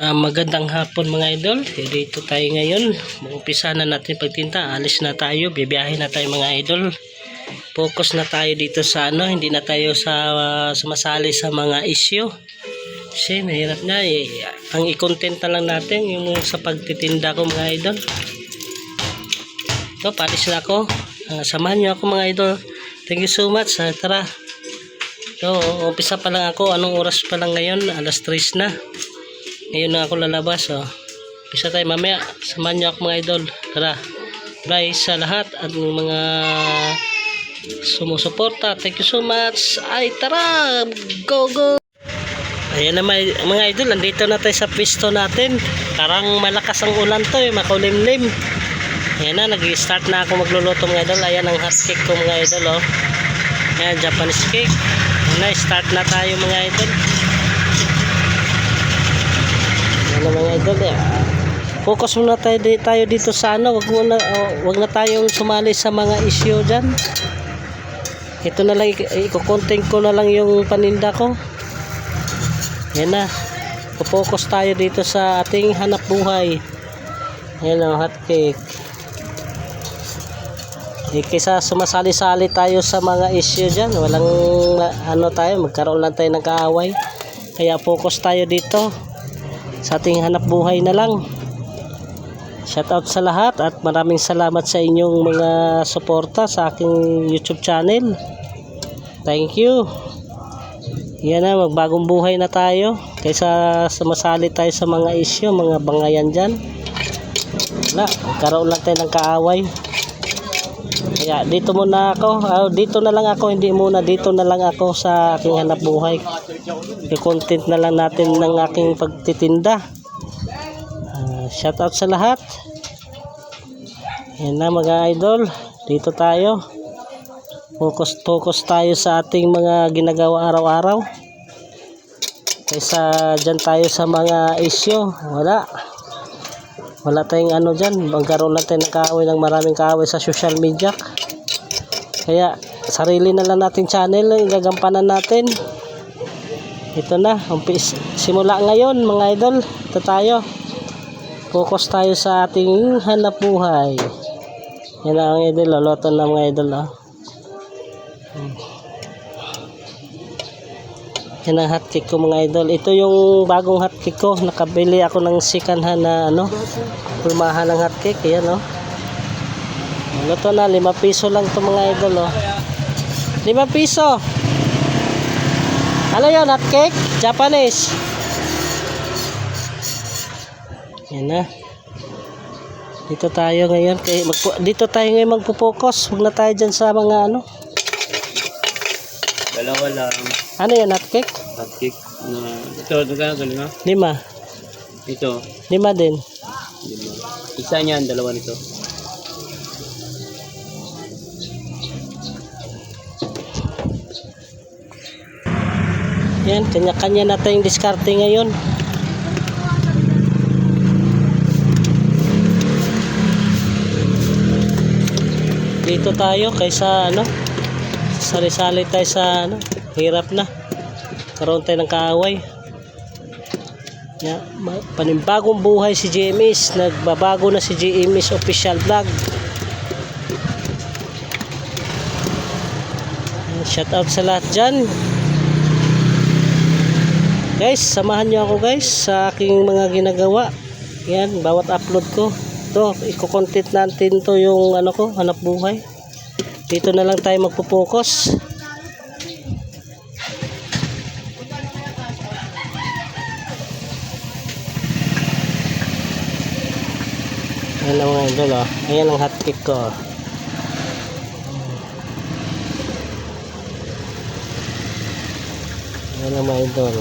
Magandang hapon mga idol. Dito tayo ngayon. Umpisa na natin pagtinta. Alis na tayo. Bibiyahe na tayo mga idol. Focus na tayo dito sa hindi na tayo sumasali sa mga issue. Kasi mahirap na ang i-content na lang natin yung sa pagtitinda ko mga idol. So, paalis na ako. Samahan nyo ako mga idol. Thank you so much. Tara. So, umpisa pa lang ako. Anong oras pa lang ngayon? Alas 3 na. Ngayon na ako lalabas. Umpisa tayo mamaya. Samahan nyo ako mga idol. Tara. Bye sa lahat at mga sumusuporta. Thank you so much. Ay, tara. Go, go. Ayan na mga idol. Nandito na tayo sa pwesto natin. Parang malakas ang ulan to. Makulimlim. Ayan na. Nag-start na ako magluluto mga idol. Ayan ang hot cake ko mga idol. Ayan, Japanese cake. Ayan na. Start na tayo mga idol. Ayan na mga idol. Focus muna tayo dito sa wag na tayong sumali sa mga issue dyan. Ito na lang, i-content ko na lang yung paninda ko. Ayan na. Focus tayo dito sa ating hanap buhay. Ayan ang hot cake. Kaysa sumasali-sali tayo sa mga issue dyan, walang tayo, magkaroon lang tayo ng kaaway. Kaya focus tayo dito sa ating hanap buhay na lang. Shout out sa lahat at maraming salamat sa inyong mga suporta sa aking YouTube channel. Thank you. Yan na, magbagong buhay na tayo kaysa sumasali tayo sa mga issue, mga bangayan dyan. Wala, magkaroon lang tayo ng kaaway. Kaya dito muna ako, dito na lang ako, dito na lang ako sa aking hanap buhay. I-content na lang natin ng aking pagtitinda. Shout out sa lahat. Yan na mga idol, dito tayo. Focus tayo sa ating mga ginagawa araw-araw. Kaysa dyan tayo sa mga issue, wala tayong dyan, magkaroon natin ng kaaway, ng maraming kaaway sa social media. Kaya sarili na lang nating channel, gagampanan natin. Ito na, simula ngayon mga idol, ito tayo. Focus tayo sa ating hanap buhay. Yan ang idol, loloto na mga idol. Yan ang hotcake ko mga idol. Ito yung bagong hotcake ko. Nakabili ako ng second hand na pulmahan ng hotcake. Yan luto na, 5 piso lang to mga idol. 5 piso. Ano yun, hotcake? Japanese. Yan na. Dito tayo ngayon. Dito tayo ngayon magpo-focus. Huwag na tayo dyan sa mga Dalawa lang. Ano yan, hotcake? Hotcake. Ito, 5. 5. Ito. 5 din. 5. Isa niyan, dalawa nito. Yan, kanya-kanya na tayong diskarte ngayon. Dito tayo kaysa sali-sali tayo sa hirap na. Karoon tayo ng kaaway. Panibagong buhay si GMS. Nagbabago na si GMS official vlog. Shout out sa lahat dyan. Guys, samahan nyo ako guys sa aking mga ginagawa. Yan, bawat upload ko. Ito, i-content natin to yung hanap buhay. Dito na lang tayo magpo-focus. Ayan ang mga idol. Ayan ang hotcake ko. Ayan ang mga idol.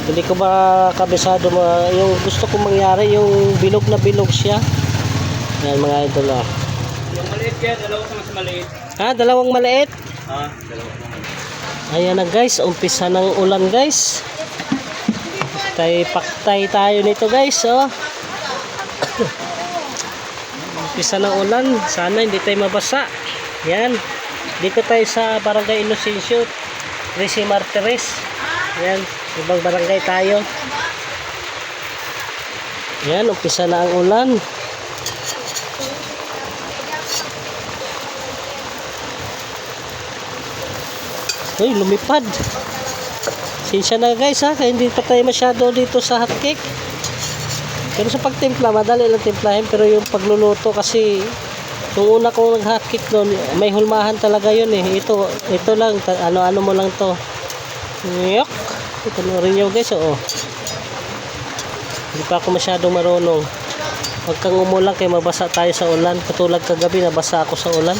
Hindi ko ba kabisado yung gusto kong mangyari, yung bilog na bilog siya. Ayan mga idol. Yung maliit yan, dalawa mas maliit. Dalawang maliit? Dalawa naman. Ayan na guys, umpisa ng ulan guys. Paktay tayo nito guys. Umpisa ng ulan, sana hindi tayo mabasa. Yan, dito tayo sa Barangay Inocencio, Resi Martires. Yan, ibang barangay tayo. Ayan, umpisa na ang ulan. Uy, lumipad. Sinsya na guys ha, kaya hindi pa tayo masyado dito sa hotcake. Pero sa pagtimpla, madali lang timplahin. Pero yung pagluluto kasi, yung una kong nag-hotcake doon, may hulmahan talaga yun eh. Ito lang, ano mo lang to. Yok. Ito na rin yun guys, oo. Hindi pa ako masyadong marunong. Huwag kang umulan kaya mabasa tayo sa ulan. Katulad kagabi, nabasa ako sa ulan.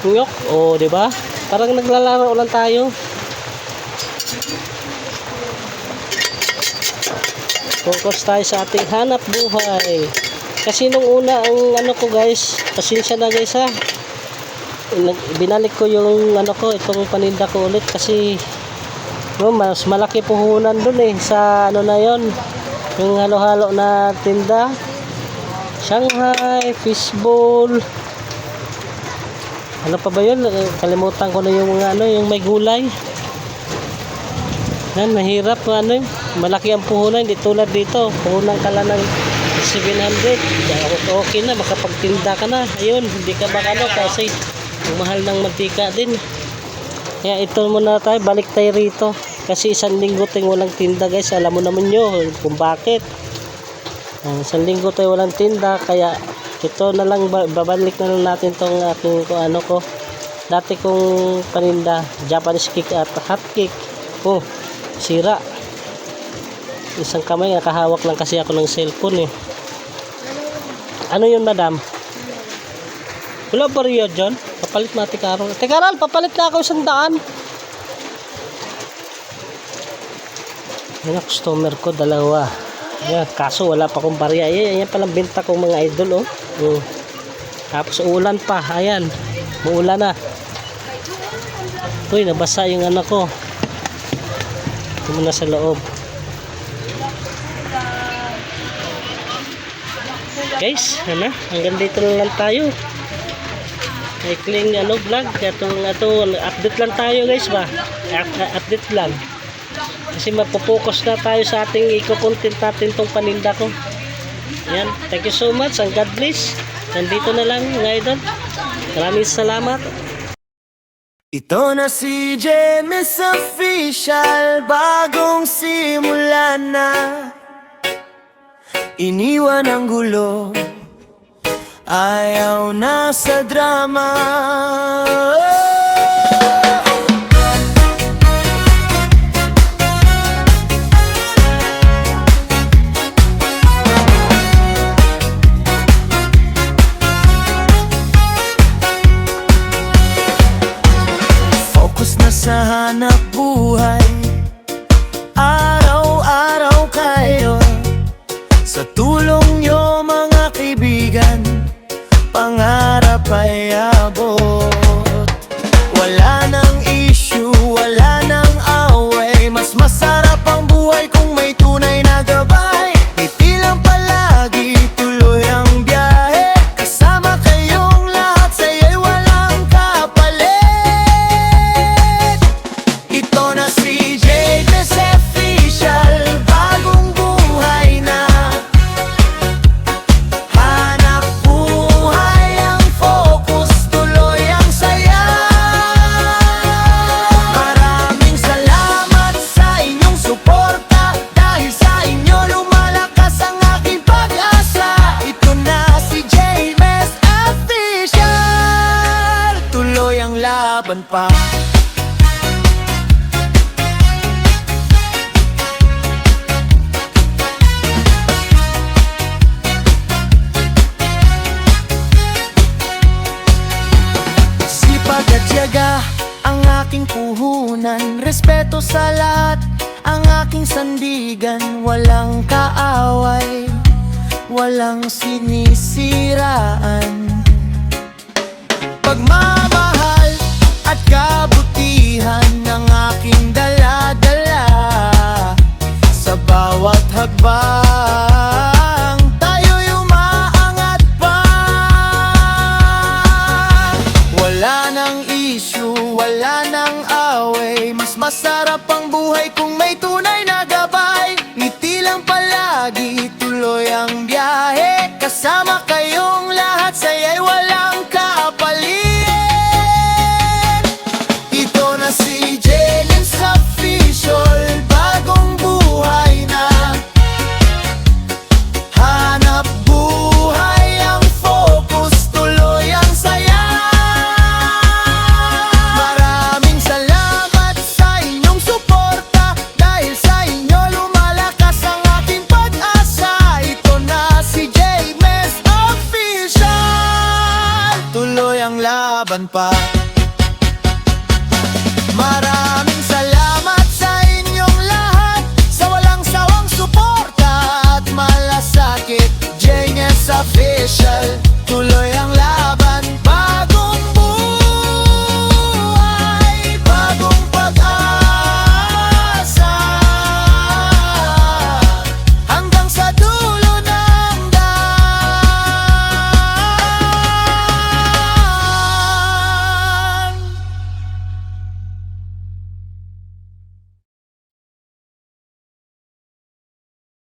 Yok, oo, di ba? Parang naglalaro ulan tayo. Focus tayo sa ating hanap buhay. Kasi nung una ang ano ko guys, pasensya na guys ha. Binalik ko yung ano ko, itong paninda ko ulit kasi no, mas malaki puhunan dun eh sa ano na yon, yung halo-halo na tinda. Shanghai, fishbowl. Ano pa ba yun? Kalimutan ko na yung mga ano, yung may gulay. Yan, mahirap ano, malaki ang puhunan, hindi tulad dito. Puhunan ka lang ng 700. Okay na, makapagtinda ka na. Ayun, hindi ka makano kasi mahal ng mantika din. Kaya ito muna tayo, balik tayo rito. Kasi isang linggo tayong walang tinda guys. Alam mo naman nyo kung bakit. Isang linggo tayo walang tinda, kaya ito na lang, babalik na lang natin tong aking ano ko. Dati kong paninda, Japanese cake at hot cake. Oh, sira. Isang kamay, nakahawak lang kasi ako ng cellphone eh. Ano yun madam? Wala ba rin yun, John? Papalit na Ate Carol. Ate Carol, papalit na ako 100. Yan ang customer ko, dalawa. Yan, kaso wala pa akong barya. Yan palang benta kong mga idol, oh. Tapos ulan pa, ayan. Muulan na. Uy, nabasa yung anak ko. Ito muna sa loob. Guys, ano? Hanggang dito lang tayo. Maikling vlog. Update lang tayo guys ba? Update lang. Kasi mapopokus na tayo sa ating i-content natin tong paninda ko. Ayan, thank you so much and God bless. Nandito na lang ngayon. Maraming salamat. Ito na si James Official, bagong simula na. Iniwan ang gulo, ayaw na sa drama. Focus na sa hanap buhay, araw-araw kayo. Sa tulong nyo mga kaibigan, pangarap ay abot. Wala nang issue, wala nang away. Mas masarap ang buhay kung may tunay na gabay. Ngiti lang palagi, tuloy ang biyahe. Kasama kayong lahat, saya'y walang kapalit. Ito na si James Official, bagong buhay na. Hanap buhay ang focus, tuloy ang saya. Maraming salamat sa inyong suporta. Dahil sa inyo lumalakas ang aking pag-asa. Ito na si James Official, tuloy ang laban pa. Sipag at tiyaga ang aking puhunan, respeto sa lahat ang aking sandigan. Walang kaaway, walang sinisiraan. Pagmamahal at kabutihan ng aking dala-dala. Sa bawat hakbang tayo'y umaangat pa. Wala nang issue, wala nang away. Mas masarap ang buhay kung may tunay na gabay. Ngiti lang pala lagi, tuloy ang biyahe. Kasama kayong lahat, saya'y walang kapalit. Ito na si Jaylins Official, bagong buhay na. Hanap buhay ang focus, tuloy ang saya. Maraming salamat sa inyong suporta, dahil sa inyo lumalakas ang aking pag-asa. Ito na si Jaylins Official, tuloy ang laban pa. Maraming salamat sa inyong lahat, sa walang sawang suporta at malasakit. Jaylins Official.